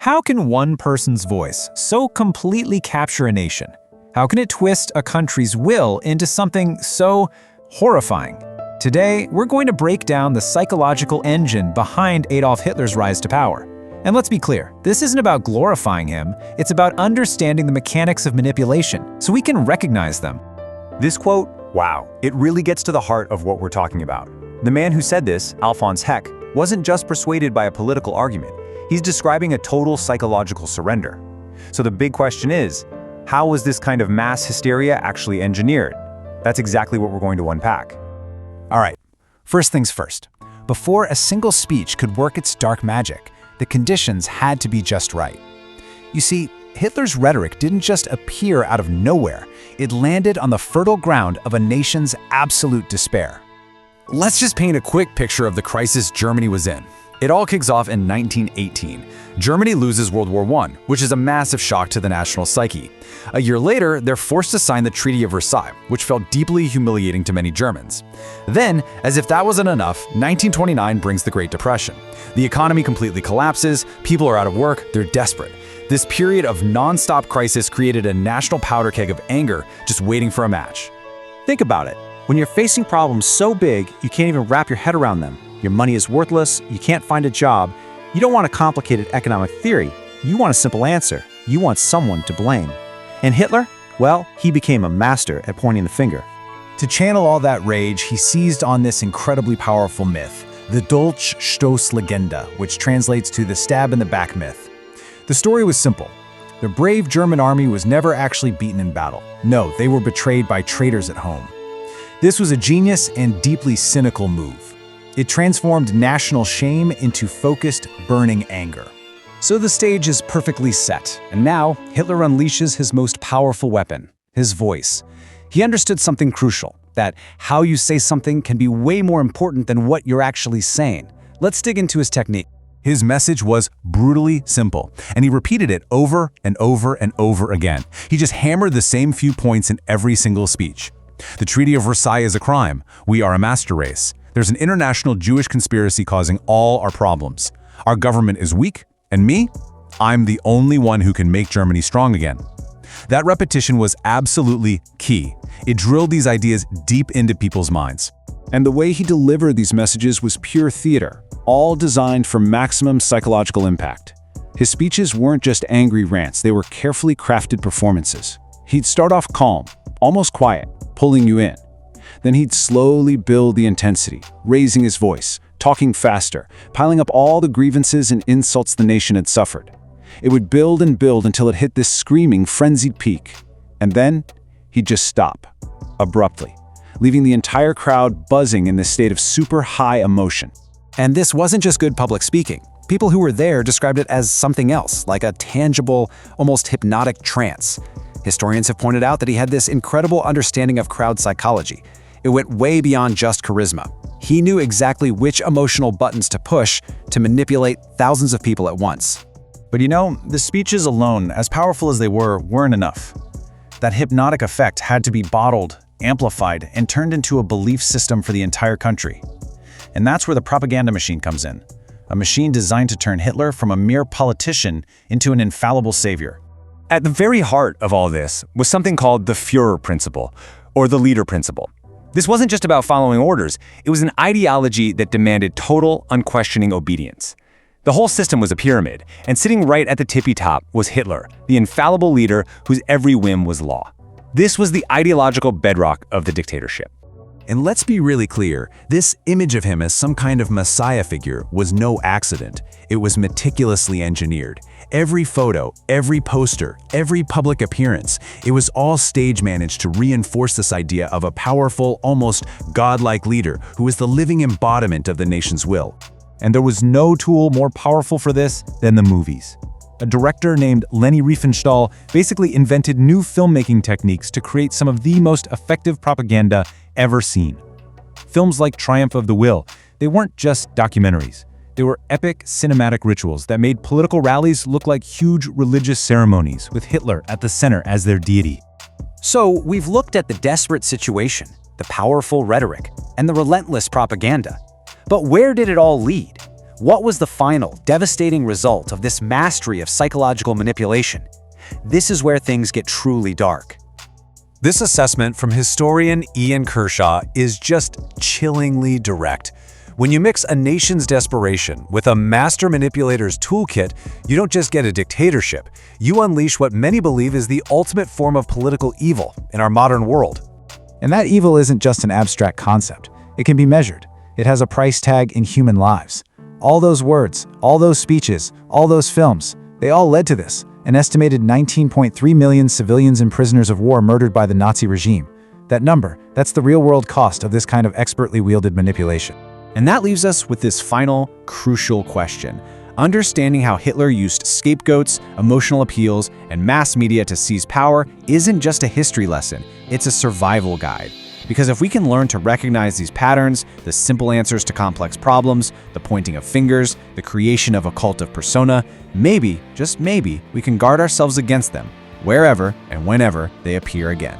How can one person's voice so completely capture a nation? How can it twist a country's will into something so horrifying? Today, we're going to break down the psychological engine behind Adolf Hitler's rise to power. And let's be clear, this isn't about glorifying him, it's about understanding the mechanics of manipulation so we can recognize them. This quote, wow, it really gets to the heart of what we're talking about. The man who said this, Alfons Heck, wasn't just persuaded by a political argument. He's describing a total psychological surrender. So the big question is, how was this kind of mass hysteria actually engineered? That's exactly what we're going to unpack. All right, first things first. Before a single speech could work its dark magic, the conditions had to be just right. You see, Hitler's rhetoric didn't just appear out of nowhere. It landed on the fertile ground of a nation's absolute despair. Let's just paint a quick picture of the crisis Germany was in. It all kicks off in 1918. Germany loses World War I, which is a massive shock to the national psyche. A year later, they're forced to sign the Treaty of Versailles, which felt deeply humiliating to many Germans. Then, as if that wasn't enough, 1929 brings the Great Depression. The economy completely collapses, people are out of work, they're desperate. This period of non-stop crisis created a national powder keg of anger just waiting for a match. Think about it. When you're facing problems so big, you can't even wrap your head around them. Your money is worthless, you can't find a job. You don't want a complicated economic theory. You want a simple answer. You want someone to blame. And Hitler? Well, he became a master at pointing the finger. To channel all that rage, he seized on this incredibly powerful myth, the Dolchstoßlegende, which translates to the stab-in-the-back myth. The story was simple. The brave German army was never actually beaten in battle. No, they were betrayed by traitors at home. This was a genius and deeply cynical move. It transformed national shame into focused, burning anger. So the stage is perfectly set, and now Hitler unleashes his most powerful weapon, his voice. He understood something crucial, that how you say something can be way more important than what you're actually saying. Let's dig into his technique. His message was brutally simple, and he repeated it over and over and over again. He just hammered the same few points in every single speech. The Treaty of Versailles is a crime. We are a master race. There's an international Jewish conspiracy causing all our problems. Our government is weak, and me? I'm the only one who can make Germany strong again. That repetition was absolutely key. It drilled these ideas deep into people's minds. And the way he delivered these messages was pure theater, all designed for maximum psychological impact. His speeches weren't just angry rants, they were carefully crafted performances. He'd start off calm, almost quiet, pulling you in. Then he'd slowly build the intensity, raising his voice, talking faster, piling up all the grievances and insults the nation had suffered. It would build and build until it hit this screaming, frenzied peak. And then, he'd just stop, abruptly, leaving the entire crowd buzzing in this state of super high emotion. And this wasn't just good public speaking. People who were there described it as something else, like a tangible, almost hypnotic trance. Historians have pointed out that he had this incredible understanding of crowd psychology. It went way beyond just charisma. He knew exactly which emotional buttons to push to manipulate thousands of people at once. But you know, the speeches alone, as powerful as they were, weren't enough. That hypnotic effect had to be bottled, amplified, and turned into a belief system for the entire country. And that's where the propaganda machine comes in. A machine designed to turn Hitler from a mere politician into an infallible savior. At the very heart of all this was something called the Führer principle, or the leader principle. This wasn't just about following orders, it was an ideology that demanded total, unquestioning obedience. The whole system was a pyramid, and sitting right at the tippy top was Hitler, the infallible leader whose every whim was law. This was the ideological bedrock of the dictatorship. And let's be really clear, this image of him as some kind of messiah figure was no accident. It was meticulously engineered. Every photo, every poster, every public appearance, it was all stage managed to reinforce this idea of a powerful, almost godlike leader who was the living embodiment of the nation's will. And there was no tool more powerful for this than the movies. A director named Leni Riefenstahl basically invented new filmmaking techniques to create some of the most effective propaganda ever seen. Films like Triumph of the Will, they weren't just documentaries. They were epic cinematic rituals that made political rallies look like huge religious ceremonies with Hitler at the center as their deity. So we've looked at the desperate situation, the powerful rhetoric, and the relentless propaganda. But where did it all lead? What was the final, devastating result of this mastery of psychological manipulation? This is where things get truly dark. This assessment from historian Ian Kershaw is just chillingly direct. When you mix a nation's desperation with a master manipulator's toolkit, you don't just get a dictatorship, you unleash what many believe is the ultimate form of political evil in our modern world. And that evil isn't just an abstract concept. It can be measured. It has a price tag in human lives. All those words, all those speeches, all those films, they all led to this. An estimated 19.3 million civilians and prisoners of war murdered by the Nazi regime. That number, that's the real-world cost of this kind of expertly wielded manipulation. And that leaves us with this final, crucial question. Understanding how Hitler used scapegoats, emotional appeals, and mass media to seize power isn't just a history lesson, it's a survival guide. Because if we can learn to recognize these patterns, the simple answers to complex problems, the pointing of fingers, the creation of a cult of persona, maybe, just maybe, we can guard ourselves against them, wherever and whenever they appear again.